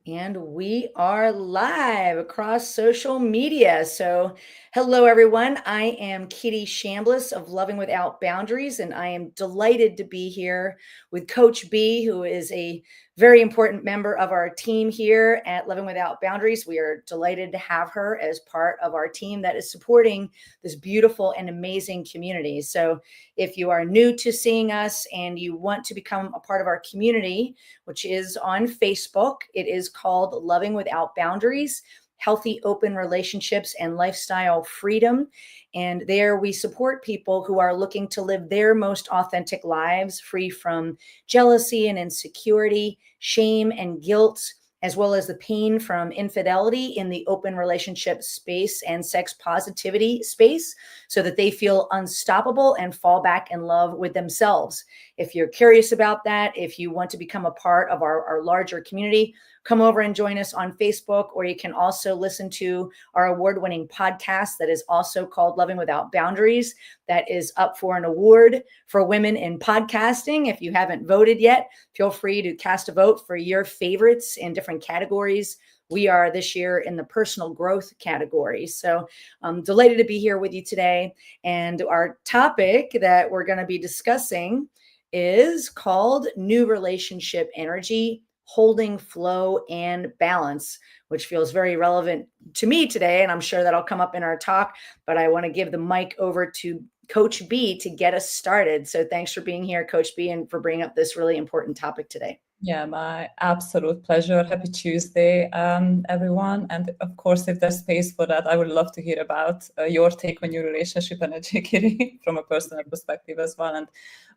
And we are live across social media. So, hello everyone. I am Kitty Chambliss of Loving Without Boundaries, and I am delighted to be here with Coach B, who is a very important member of our team here at Loving Without Boundaries. We are delighted to have her as part of our team that is supporting this beautiful and amazing community. So, if you are new to seeing us and you want to become a part of our community, which is on Facebook. It is called Loving Without Boundaries, Healthy Open Relationships and Lifestyle Freedom. And there we support people who are looking to live their most authentic lives, free from jealousy and insecurity, shame and guilt, as well as the pain from infidelity in the open relationship space and sex positivity space, so that they feel unstoppable and fall back in love with themselves. If you're curious about that, if you want to become a part of our larger community, come over and join us on Facebook, or you can also listen to our award-winning podcast that is also called Loving Without Boundaries, that is up for an award for women in podcasting. If you haven't voted yet, feel free to cast a vote for your favorites in different categories. We are this year in the personal growth category. So I'm delighted to be here with you today. And our topic that we're going to be discussing is called New Relationship Energy, Holding Flow and Balance, which feels very relevant to me today. And I'm sure that'll come up in our talk, but I want to give the mic over to Coach B to get us started. So thanks for being here, Coach B, and for bringing up this really important topic today. Yeah, my absolute pleasure. Happy Tuesday, everyone. And of course, if there's space for that, I would love to hear about your take on your relationship energy, Kitty, from a personal perspective as well, and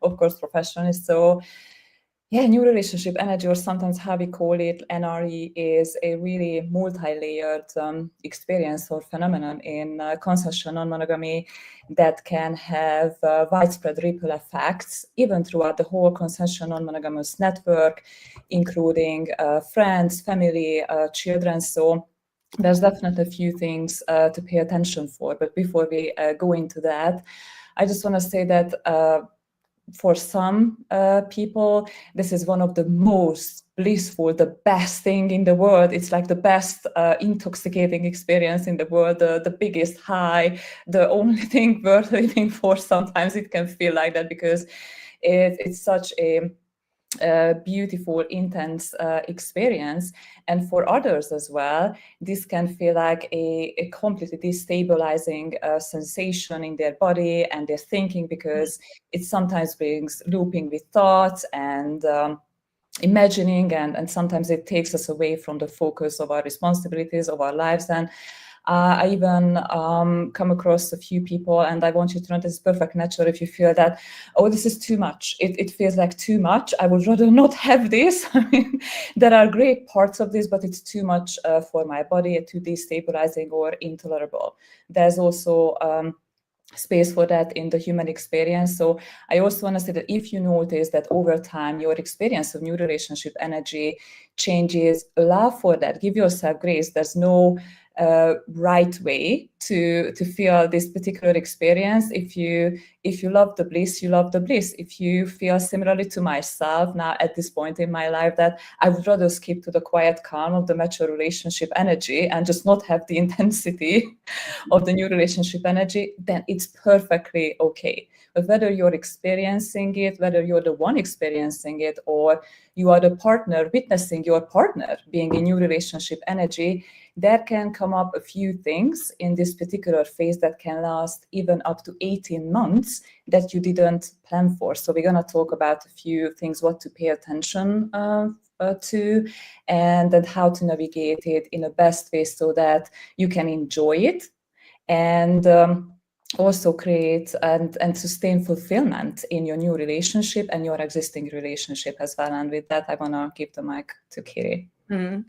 of course, professionally. So, yeah, new relationship energy, or sometimes how we call it, NRE, is a really multi-layered experience or phenomenon in consensual non-monogamy that can have widespread ripple effects, even throughout the whole consensual non-monogamous network, including friends, family, children. So there's definitely a few things to pay attention for. But before we go into that, I just want to say that for some people, this is one of the most blissful, the best thing in the world. It's like the best intoxicating experience in the world, the biggest high, the only thing worth living for. Sometimes it can feel like that because it's such a beautiful, intense experience. And for others as well, this can feel like a completely destabilizing sensation in their body and their thinking, because it sometimes brings looping with thoughts and imagining, and sometimes it takes us away from the focus of our responsibilities, of our lives. And I even come across a few people, and I want you to know this is perfect natural if you feel that, oh, this is too much. It feels like too much. I would rather not have this. I mean, there are great parts of this, but it's too much for my body, too destabilizing or intolerable. There's also space for that in the human experience. So I also want to say that if you notice that over time your experience of new relationship energy changes, allow for that. Give yourself grace. There's no right way to feel this particular experience. If you love the bliss, you love the bliss. If you feel similarly to myself now at this point in my life that I would rather skip to the quiet calm of the mature relationship energy and just not have the intensity of the new relationship energy, then it's perfectly okay. But whether you're experiencing it, whether you're the one experiencing it, or you are the partner witnessing your partner being in new relationship energy, there can come up a few things in this particular phase that can last even up to 18 months that you didn't plan for. So we're going to talk about a few things, what to pay attention to, and then how to navigate it in the best way so that you can enjoy it and also create and sustain fulfillment in your new relationship and your existing relationship as well. And with that, I want to give the mic to Kitty. Mm-hmm.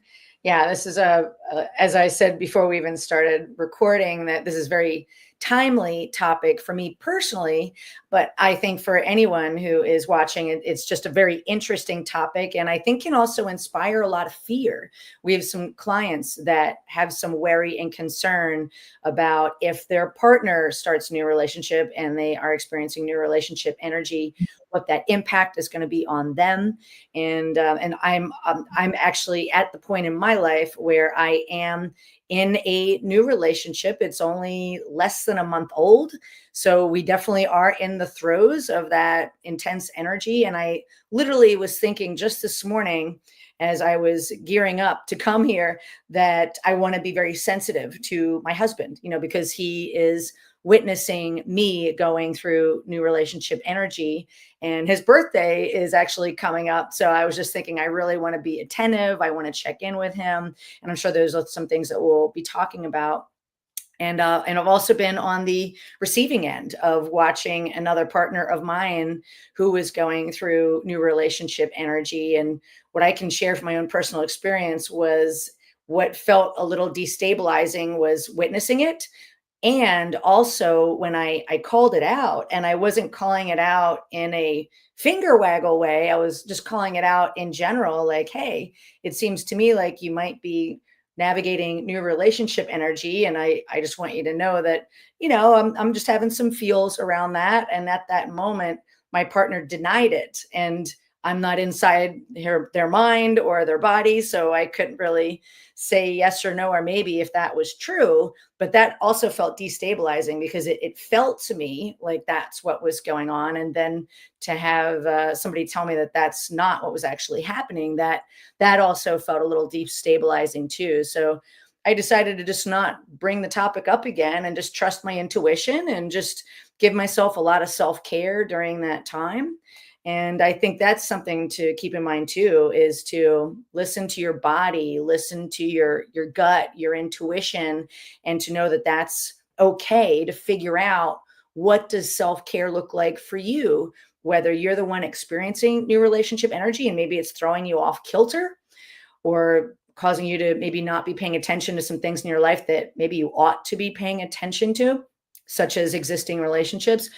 Yeah, this is as I said before we even started recording, that this is very timely topic for me personally, but I think for anyone who is watching, it's just a very interesting topic, and I think can also inspire a lot of fear. We have some clients that have some worry and concern about if their partner starts a new relationship and they are experiencing new relationship energy, what that impact is going to be on them. And I'm actually at the point in my life where I am in a new relationship. It's only less than a month old. So we definitely are in the throes of that intense energy. And I literally was thinking just this morning, as I was gearing up to come here, that I want to be very sensitive to my husband, because he is witnessing me going through new relationship energy, and his birthday is actually coming up. So I was just thinking, I really want to be attentive. I want to check in with him. And I'm sure there's some things that we'll be talking about. And I've also been on the receiving end of watching another partner of mine who is going through new relationship energy. And what I can share from my own personal experience was what felt a little destabilizing was witnessing it. And also when I called it out, and I wasn't calling it out in a finger waggle way, I was just calling it out in general, like, hey, it seems to me like you might be navigating new relationship energy. And I just want you to know that, I'm just having some feels around that. And at that moment, my partner denied it. And I'm not inside their mind or their body. So I couldn't really say yes or no, or maybe if that was true. But that also felt destabilizing because it felt to me like that's what was going on. And then to have somebody tell me that that's not what was actually happening, that also felt a little destabilizing too. So I decided to just not bring the topic up again and just trust my intuition and just give myself a lot of self-care during that time. And I think that's something to keep in mind too, is to listen to your body, listen to your gut, your intuition, and to know that that's okay to figure out what does self-care look like for you, whether you're the one experiencing new relationship energy and maybe it's throwing you off kilter or causing you to maybe not be paying attention to some things in your life that maybe you ought to be paying attention to, such as existing relationships.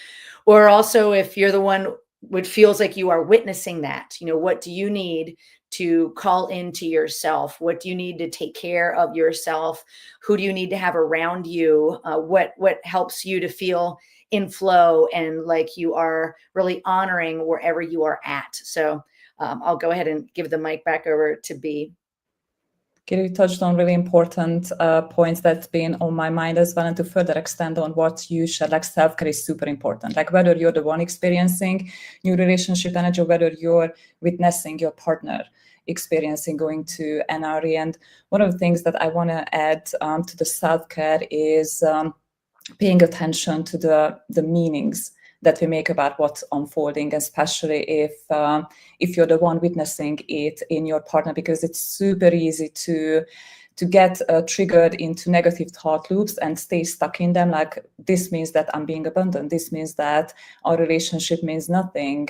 Or also if you're the one what feels like you are witnessing that, what do you need to call into yourself? What do you need to take care of yourself? Who do you need to have around you? What helps you to feel in flow and like you are really honoring wherever you are at? So I'll go ahead and give the mic back over to B. You touched on really important points that's been on my mind as well, and to further extend on what you shared, like self-care is super important. Like whether you're the one experiencing new relationship energy, or whether you're witnessing your partner experiencing going to NRE. And one of the things that I want to add to the self-care is paying attention to the meanings that we make about what's unfolding, especially if you're the one witnessing it in your partner, because it's super easy to get triggered into negative thought loops and stay stuck in them. Like, this means that I'm being abandoned. This means that our relationship means nothing.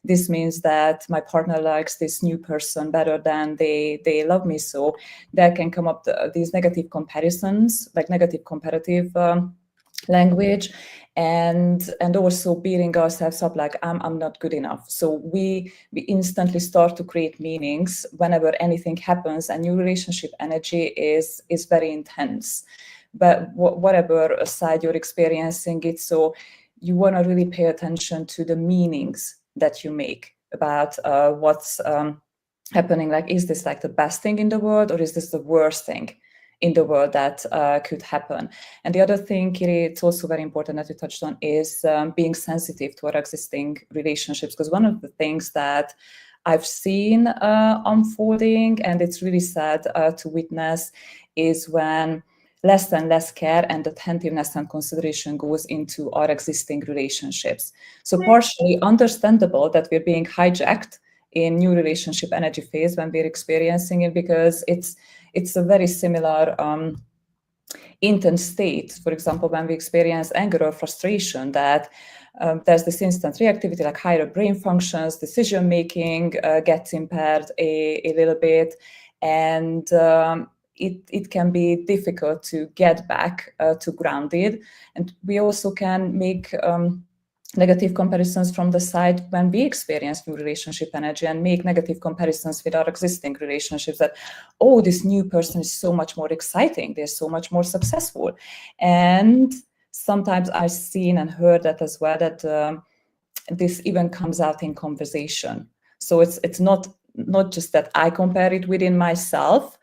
This means that my partner likes this new person better than they love me. So there can come up these negative comparisons, like negative comparative language, and also beating ourselves up like I'm not good enough. So we instantly start to create meanings whenever anything happens, and new relationship energy is very intense. But whatever side you're experiencing it, so you want to really pay attention to the meanings that you make about what's happening. Like, is this like the best thing in the world, or is this the worst thing in the world that could happen? And the other thing, Kiri, it's also very important that you touched on, is being sensitive to our existing relationships. Because one of the things that I've seen unfolding, and it's really sad to witness, is when less and less care and attentiveness and consideration goes into our existing relationships. So partially understandable that we're being hijacked in new relationship energy phase when we're experiencing it, because it's a very similar intense state. For example, when we experience anger or frustration, that there's this instant reactivity, like higher brain functions, decision making gets impaired a little bit, and it can be difficult to get back to grounded. And we also can make negative comparisons from the side when we experience new relationship energy, and make negative comparisons with our existing relationships, that, oh, this new person is so much more exciting, they're so much more successful. And sometimes I've seen and heard that as well, that this even comes out in conversation. So it's not just that I compare it within myself,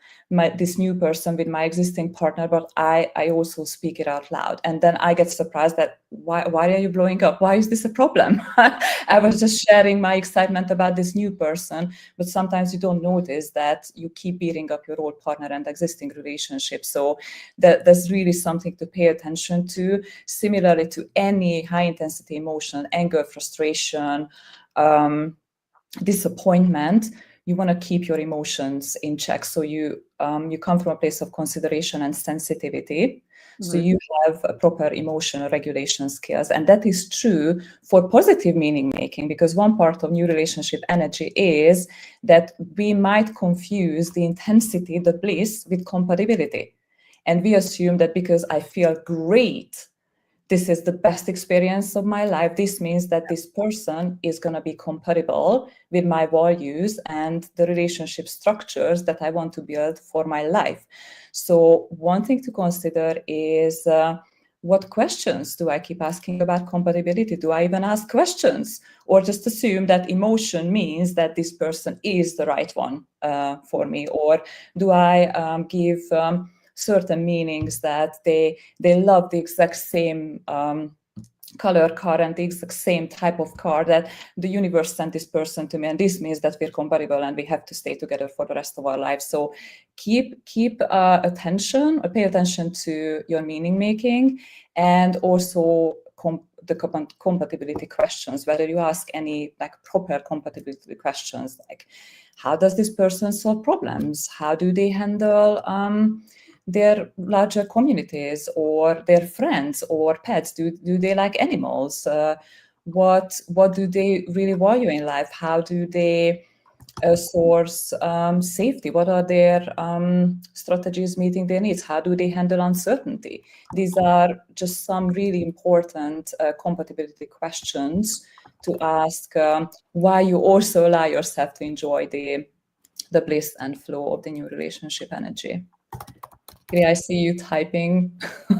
this new person with my existing partner, but I also speak it out loud. And then I get surprised that why are you blowing up? Why is this a problem? I was just sharing my excitement about this new person, but sometimes you don't notice that you keep beating up your old partner and existing relationship. So there's really something to pay attention to. Similarly to any high intensity emotion, anger, frustration, disappointment, you want to keep your emotions in check. So you come from a place of consideration and sensitivity. So you have a proper emotional regulation skills. And that is true for positive meaning making, because one part of new relationship energy is that we might confuse the intensity, the bliss, with compatibility. And we assume that because I feel great, this is the best experience of my life, this means that this person is going to be compatible with my values and the relationship structures that I want to build for my life. So one thing to consider is what questions do I keep asking about compatibility? Do I even ask questions, or just assume that emotion means that this person is the right one for me? Or do I give certain meanings, that they love the exact same color car and the exact same type of car, that the universe sent this person to me, and this means that we're compatible and we have to stay together for the rest of our lives. So keep attention, or pay attention to your meaning making, and also the compatibility questions, whether you ask any like proper compatibility questions, like how does this person solve problems? How do they handle their larger communities, or their friends or pets? Do they like animals? What do they really value in life? How do they source safety? What are their strategies meeting their needs? How do they handle uncertainty? These are just some really important compatibility questions to ask, why you also allow yourself to enjoy the bliss and flow of the new relationship energy. I see you typing.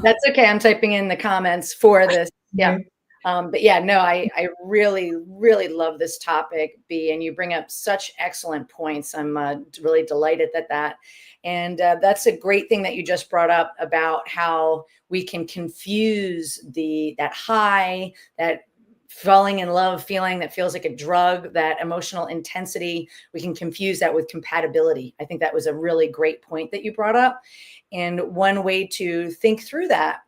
That's okay. I'm typing in the comments for this. Yeah. But yeah, no, I really, really love this topic, B, and you bring up such excellent points. I'm really delighted at that. And that's a great thing that you just brought up about how we can confuse that high, that falling in love feeling that feels like a drug, that emotional intensity. We can confuse that with compatibility. I think that was a really great point that you brought up. And one way to think through that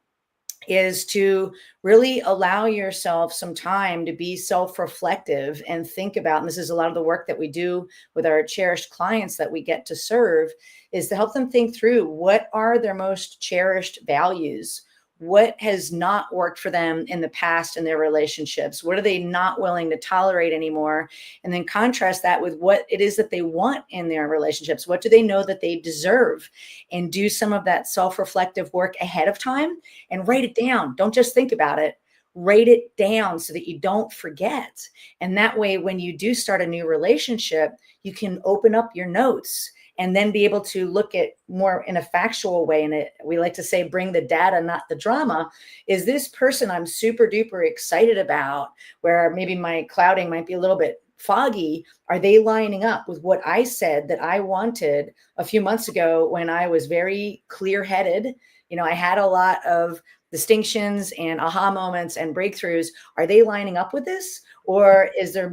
is to really allow yourself some time to be self-reflective and think about, and this is a lot of the work that we do with our cherished clients that we get to serve, is to help them think through what are their most cherished values. What has not worked for them in the past in their relationships? What are they not willing to tolerate anymore? And then contrast that with what it is that they want in their relationships. What do they know that they deserve? And do some of that self-reflective work ahead of time and write it down. Don't just think about it. Write it down so that you don't forget. And that way, when you do start a new relationship, you can open up your notes and then be able to look at more in a factual way. And we like to say, bring the data, not the drama. Is this person I'm super duper excited about, where maybe my clouding might be a little bit foggy, are they lining up with what I said that I wanted a few months ago when I was very clear-headed? You know, I had a lot of distinctions and aha moments and breakthroughs. Are they lining up with this? Or is there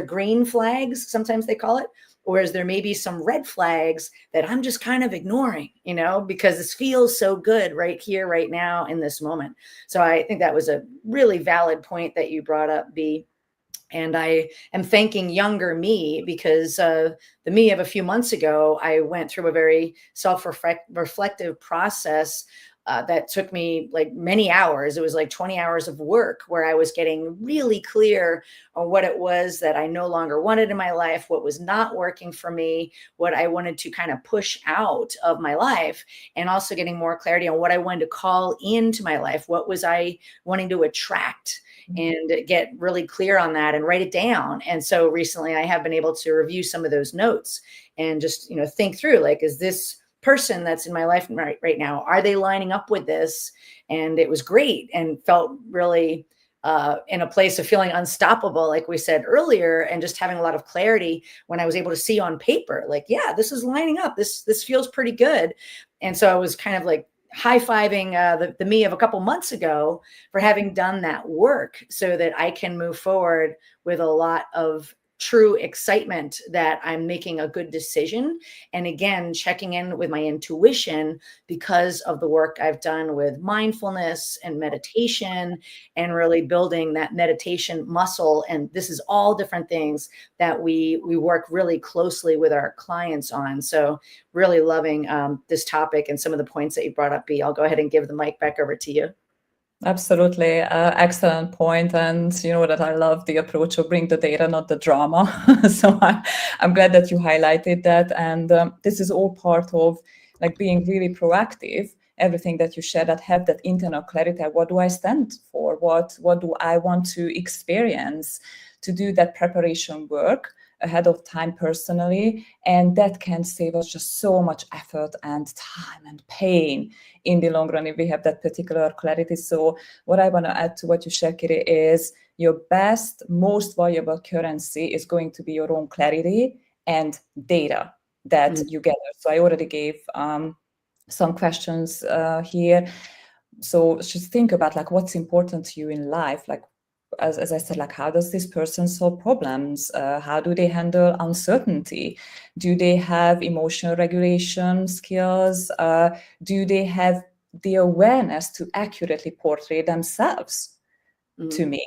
green flags, sometimes they call it? Or is there maybe some red flags that I'm just kind of ignoring, you know, because this feels so good right here, right now in this moment. So I think that was a really valid point that you brought up, B. And I am thanking younger me, because the me of a few months ago, I went through a very self-reflective process that took me like many hours. It was like 20 hours of work where I was getting really clear on what it was that I no longer wanted in my life, what was not working for me, what I wanted to kind of push out of my life, and also getting more clarity on what I wanted to call into my life. What was I wanting to attract? And get really clear on that and write it down. And so recently I have been able to review some of those notes and just, think through, like, is this person that's in my life right now, are they lining up with this? And it was great and felt really in a place of feeling unstoppable, like we said earlier, and just having a lot of clarity when I was able to see on paper, like, yeah, this is lining up. This feels pretty good. And so I was kind of like high-fiving the me of a couple months ago for having done that work so that I can move forward with a lot of true excitement that I'm making a good decision. And again, checking in with my intuition because of the work I've done with mindfulness and meditation and really building that meditation muscle. And this is all different things that we work really closely with our clients on. So really loving this topic and some of the points that you brought up, B. I'll go ahead and give the mic back over to you. Absolutely. Excellent point. And you know that I love the approach of bring the data, not the drama. So I'm glad that you highlighted that. And this is all part of like being really proactive. Everything that you share, that have that internal clarity. What do I stand for? What do I want to experience? To do that preparation work ahead of time personally, and that can save us just so much effort and time and pain in the long run if we have that particular clarity. So what I want to add to what you share, Kiri, is your best, most valuable currency is going to be your own clarity and data that you gather. So I already gave some questions here. So just think about like what's important to you in life, like as I said, like how does this person solve problems? How do they handle uncertainty? Do they have emotional regulation skills? Do they have the awareness to accurately portray themselves to me?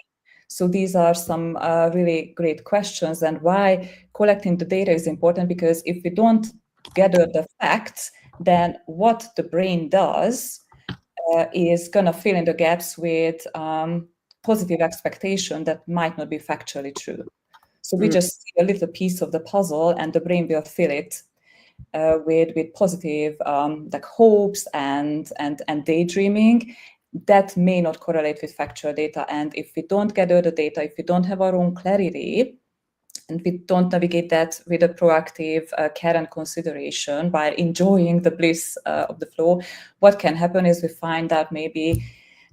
So these are some really great questions, and why collecting the data is important, because if we don't gather the facts, then what the brain does is going to fill in the gaps with positive expectation that might not be factually true. So we just see a little piece of the puzzle, and the brain will fill it with positive like hopes and daydreaming that may not correlate with factual data. And if we don't gather the data, if we don't have our own clarity, and we don't navigate that with a proactive care and consideration by enjoying the bliss of the flow, what can happen is we find that maybe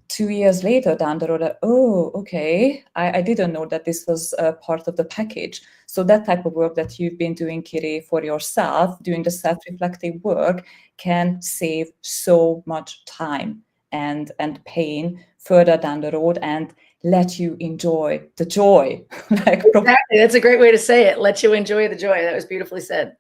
2 years later down the road, oh, okay, I didn't know that this was part of the package. So that type of work that you've been doing, Kiri, for yourself, doing the self-reflective work, can save so much time and pain further down the road, and let you enjoy the joy. Like, exactly. That's a great way to say it. Let you enjoy the joy. That was beautifully said.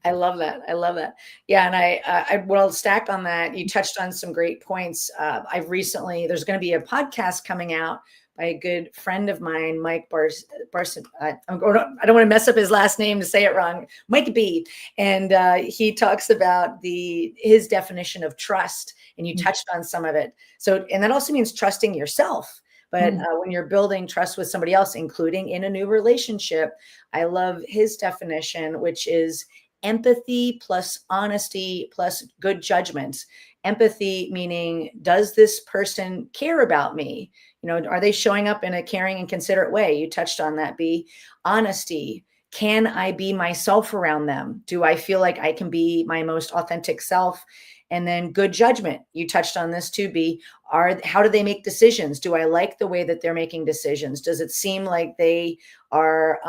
I love that. I love that. Yeah. And I will stack on that. You touched on some great points. I've recently, there's going to be a podcast coming out by a good friend of mine, Mike Barson. I don't want to mess up his last name to say it wrong. Mike B. And he talks about his definition of trust, and you touched on some of it. So, and that also means trusting yourself. But when you're building trust with somebody else, including in a new relationship, I love his definition, which is empathy plus honesty plus good judgment. Empathy meaning, does this person care about me? Are they showing up in a caring and considerate way? You touched on that, B. Honesty. Can I be myself around them? Do I feel like I can be my most authentic self? And then good judgment. You touched on this too, B. How do they make decisions? Do I like the way that they're making decisions? Does it seem like they are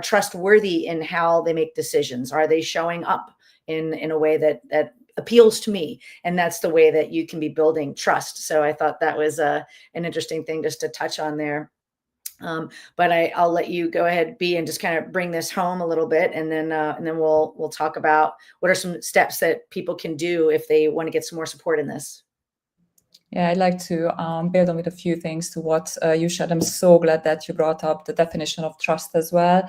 trustworthy in how they make decisions? Are they showing up in a way that appeals to me? And that's the way that you can be building trust. So I thought that was an interesting thing just to touch on there. But I'll let you go ahead, B, and just kind of bring this home a little bit, and then we'll talk about what are some steps that people can do if they want to get some more support in this. Yeah, I'd like to build on with a few things to what you shared. I'm so glad that you brought up the definition of trust as well,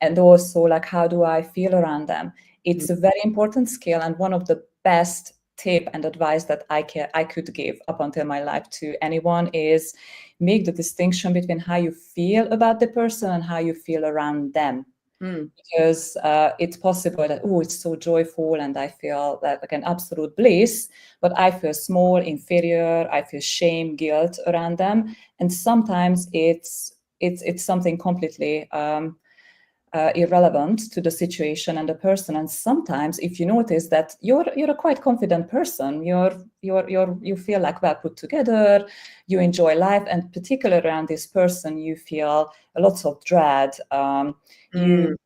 and also like how do I feel around them. It's a very important skill, and one of the best tip and advice that I could give up until my life to anyone is make the distinction between how you feel about the person and how you feel around them. Because it's possible that, oh, it's so joyful and I feel that like an absolute bliss, but I feel small, inferior, I feel shame, guilt around them. And sometimes it's something completely irrelevant to the situation and the person. And sometimes, if you notice that you're a quite confident person, you feel like well put together, you enjoy life, and particularly around this person, you feel lots of dread. You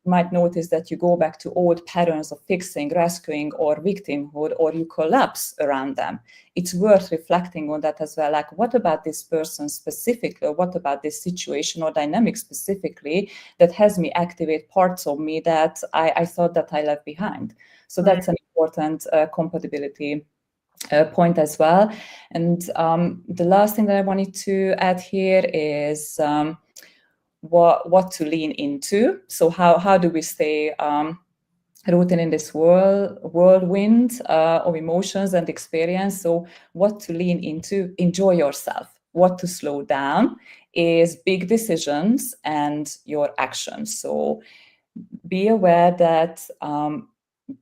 might notice that you go back to old patterns of fixing, rescuing, or victimhood, or you collapse around them. It's worth reflecting on that as well. Like, what about this person specifically, or what about this situation or dynamic specifically that has me activate parts of me that I thought that I left behind? So that's an important compatibility point as well. And the last thing that I wanted to add here is what to lean into. So how do we stay rooted in this whirlwind of emotions and experience? So what to lean into, enjoy yourself. What to slow down is big decisions and your actions. So be aware that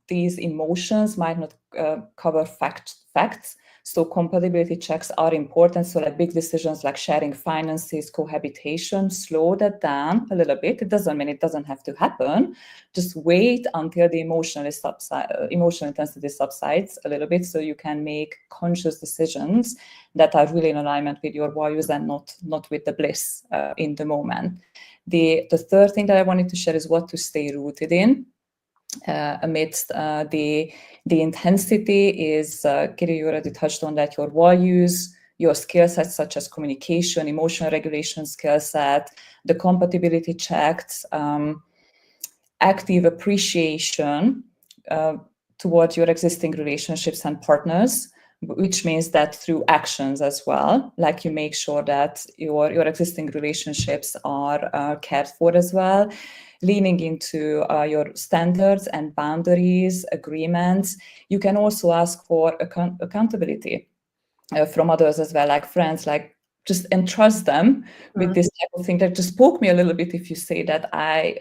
these emotions might not cover facts. So compatibility checks are important. So like big decisions like sharing finances, cohabitation, slow that down a little bit. It doesn't mean it doesn't have to happen. Just wait until the emotional intensity subsides a little bit, so you can make conscious decisions that are really in alignment with your values and not with the bliss in the moment. The third thing that I wanted to share is what to stay rooted in. Amidst the intensity is, Kiri, you already touched on that, your values, your skill sets such as communication, emotional regulation skill set, the compatibility checks, active appreciation towards your existing relationships and partners, which means that through actions as well, like you make sure that your existing relationships are cared for as well, leaning into your standards and boundaries, agreements. You can also ask for accountability from others as well, like friends, like just entrust them with this type of thing. That just poke me a little bit if you say that I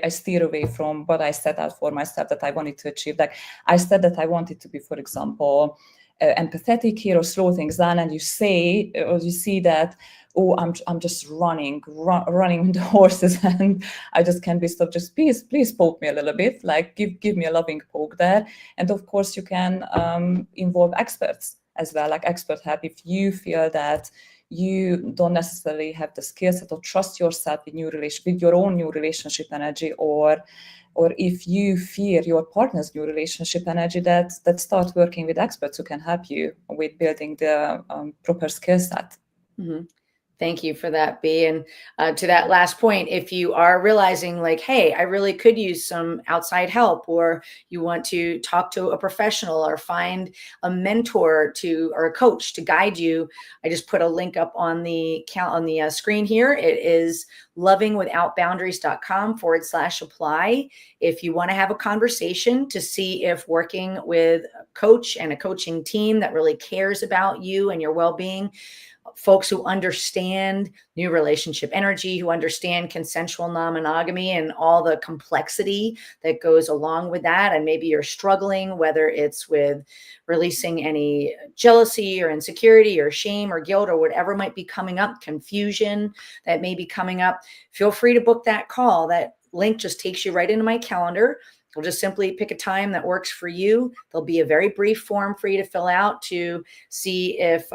steer away from what I set out for myself that I wanted to achieve. Like I said that I wanted to be, for example, empathetic here, or slow things down, and you say, or you see that, oh, I'm just running with the horses and I just can't be stopped. Just please poke me a little bit, like give me a loving poke there. And of course you can involve experts as well, like expert help if you feel that you don't necessarily have the skill set or trust yourself with your own new relationship energy, or if you fear your partner's new relationship energy, that start working with experts who can help you with building the proper skill set. Mm-hmm. Thank you for that, B. And to that last point, if you are realizing like, hey, I really could use some outside help, or you want to talk to a professional or find a mentor or a coach to guide you, I just put a link up on the screen here. It is lovingwithoutboundaries.com/apply. If you want to have a conversation to see if working with a coach and a coaching team that really cares about you and your well-being, folks who understand new relationship energy, who understand consensual non-monogamy and all the complexity that goes along with that. And maybe you're struggling, whether it's with releasing any jealousy or insecurity or shame or guilt or whatever might be coming up, confusion that may be coming up, feel free to book that call. That link just takes you right into my calendar. We'll just simply pick a time that works for you. There'll be a very brief form for you to fill out to see if,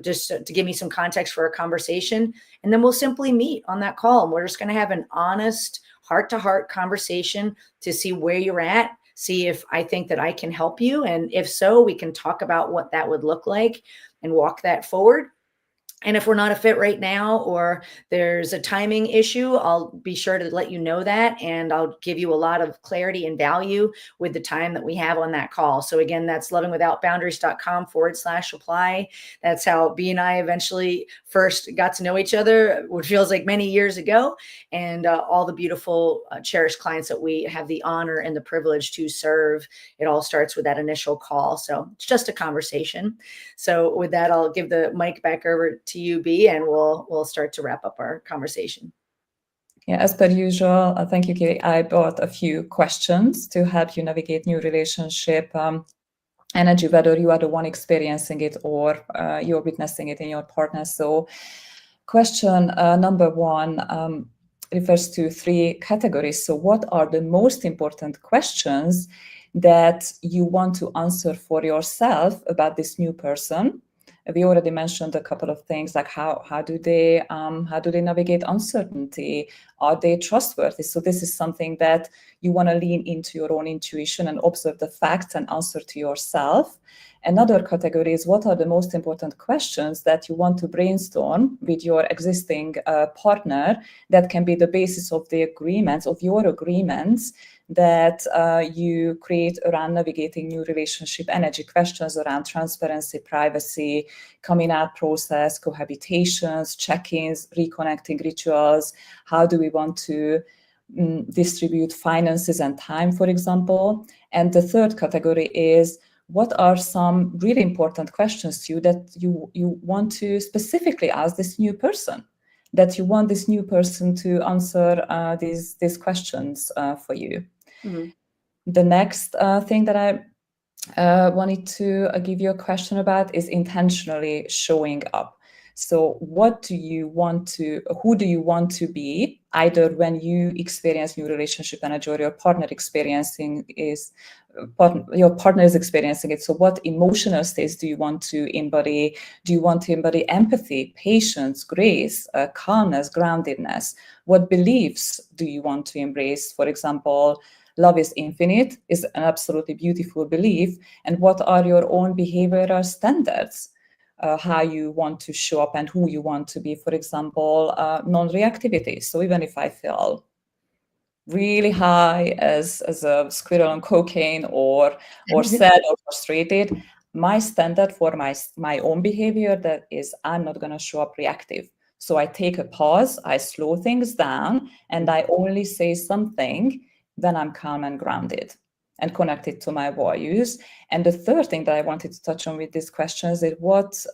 just to give me some context for a conversation. And then we'll simply meet on that call. And we're just going to have an honest heart-to-heart conversation to see where you're at, see if I think that I can help you. And if so, we can talk about what that would look like and walk that forward. And if we're not a fit right now, or there's a timing issue, I'll be sure to let you know that. And I'll give you a lot of clarity and value with the time that we have on that call. So again, that's lovingwithoutboundaries.com/apply. That's how B and I eventually first got to know each other, which feels like many years ago. And all the beautiful, cherished clients that we have the honor and the privilege to serve. It all starts with that initial call. So it's just a conversation. So with that, I'll give the mic back over to you, B, and we'll start to wrap up our conversation. Yeah, as per usual, thank you, Katie. I brought a few questions to help you navigate new relationship energy, whether you are the one experiencing it or you're witnessing it in your partner. So question number one refers to 3 categories. So what are the most important questions that you want to answer for yourself about this new person? We already mentioned a couple of things, like how do they navigate uncertainty? Are they trustworthy? So this is something that you want to lean into your own intuition and observe the facts and answer to yourself. Another category is, what are the most important questions that you want to brainstorm with your existing partner that can be the basis of the agreements, of your agreements that you create around navigating new relationship energy, questions around transparency, privacy, coming out process, cohabitations, check-ins, reconnecting rituals. How do we want to distribute finances and time, for example? And the third category is, what are some really important questions to you that you want to specifically ask this new person, that you want this new person to answer these questions for you? Mm-hmm. The next thing that I wanted to give you a question about is intentionally showing up. So who do you want to be, either when you experience new relationship energy or your partner is experiencing it? So what emotional states do you want to embody? Do you want to embody empathy, patience, grace, calmness, groundedness? What beliefs do you want to embrace? For example, love is infinite is an absolutely beautiful belief. And what are your own behavioral standards? How you want to show up and who you want to be. For example, non-reactivity. So even if I feel really high as a squirrel on cocaine or sad or frustrated, my standard for my own behavior, that is, I'm not going to show up reactive. So I take a pause, I slow things down, and I only say something when I'm calm and grounded and connected to my values. And the third thing that I wanted to touch on with these questions is, what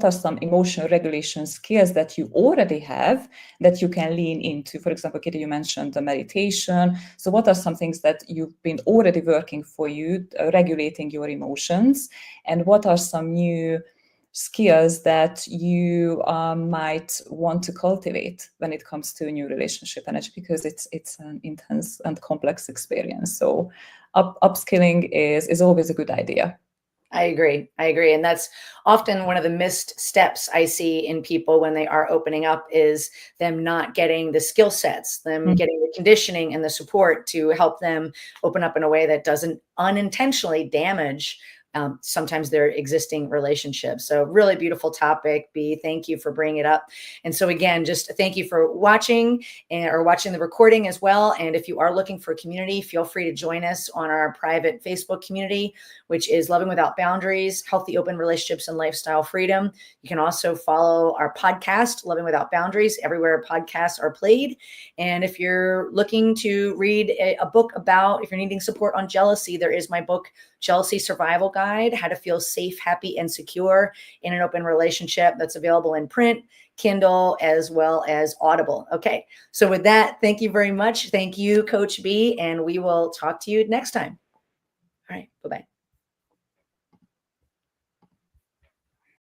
are some emotional regulation skills that you already have that you can lean into? For example, Katie, you mentioned the meditation. So what are some things that you've been already working for you, regulating your emotions? And what are some new skills that you might want to cultivate when it comes to a new relationship energy? Because it's an intense and complex experience. So upskilling is always a good idea. I agree. And that's often one of the missed steps I see in people when they are opening up, is them not getting the skill sets, them getting the conditioning and the support to help them open up in a way that doesn't unintentionally damage sometimes their existing relationships. So really beautiful topic, B. Thank you for bringing it up. And so again, just thank you for watching or watching the recording as well. And if you are looking for a community, feel free to join us on our private Facebook community, which is Loving Without Boundaries, Healthy Open Relationships and Lifestyle Freedom. You can also follow our podcast, Loving Without Boundaries, everywhere podcasts are played. And if you're looking to read a book about, if you're needing support on jealousy, there is my book, Jealousy Survival Guide, How to Feel Safe, Happy, and Secure in an Open Relationship, that's available in print, Kindle, as well as Audible. Okay, so with that, thank you very much. Thank you, Coach B, and we will talk to you next time. All right, bye-bye.